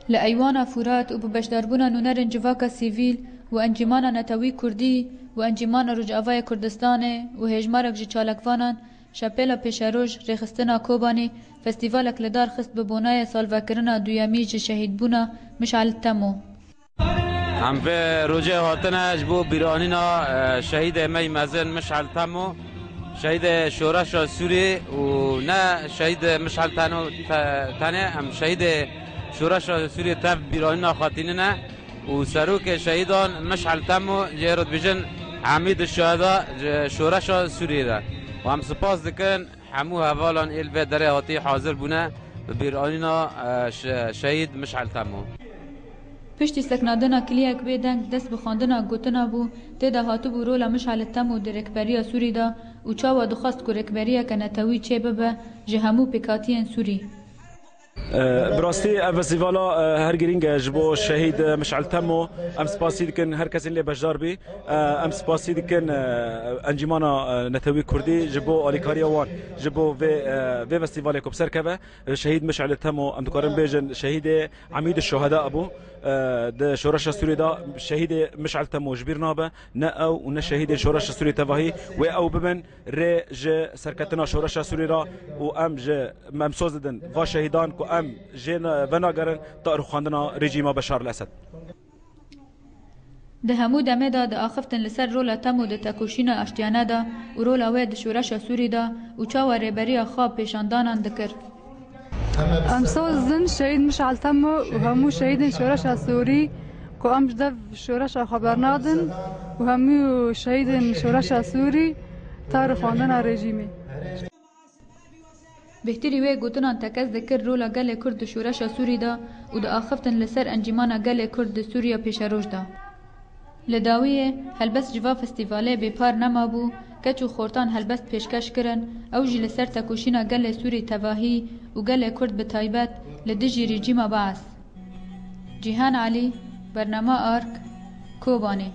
لأيوانا فورات و ببشداربونا نونرن جواكا سيفيل و انجمانا نتوي كردي و انجمانا رجعوايا كردستاني و هجمارك جي چالكوانان شپيلا پیشروج رخستنا کوباني فستیوالک لدار خست ببونای سالوکرنا دویامی جي شهید بونا مشعل تمو هم في روجه هاتنا جبو بیرانینا شهید می مزن مشعل تمو شهید شورش سوری و نه شهید مشعل تانه هم شهید شورش سوری تف بیرانینا خاطینه و سروک شهیدان مشعل تمو جيرد بجن عميد الشهداء شورش سوری ده و هم سپاس دکن همو هوالان الوه دره هاتی حاضر بونه بیرانینا شهید مشعل تمو پشتی سکنادنا کلیک بیدنگ دست بخواندنا گوتنا بو تیدا هاتو بو رولا مشعل تمو در رکبریا سوری دا و چاوا دخواست که رکبریا که نتوی چه ببه جهمو پیکاتین سوری براستی فستیوالا هر گرینگ جبو شهید مشعل تمو ام سپاسی دکن هر کسی لی بجدار بی ام سپاسی دکن انجمانا نتوی کردی جبو آلیکاریا وان جبو و فستیوالی کو بسر کبه شهید مشعل تمو ام دکارم بیجن شهید عمید الشهداء ابو ده شورش سوری دا شهید مشعل تمو جبیر نابه نه او نه شهید شورش سوری تواهی و او ببن ری ج سرکتنا شورش سوری را و ام ج ممسوز دن و شهیدان کو ام جن وناگرن تا خواندنا رژیم بشار الاسد ده همو دمه دا ده آخفتن لسر رولا تمو ده تکوشینا اشتیانه دا و رولا وی ده شورش سوری دا و چاوا ریبری خواب پیشاندانان دکر امسال زن شهید مشعل تمو و همو شهید شورش سوری کو ام جدف شورش خبر نادن و همو شهید شورش سوری تا خواندنا رژیمی بهتری وی گوتنان تکز دکر رولا گل کرد شورش سوری دا و ده آخفتن لسر انجمانا گل کرد سوریا پیشروش دا لداویه هلبس جوا فستیواله بیپار نما بو کچو خورتان هلبست پیشکش کرن او جی لسر تکوشینا گل سوری تواهی و گل کرد بتایبت لدجی رژیم بعث جیهان علی برنامه آرک کوبانی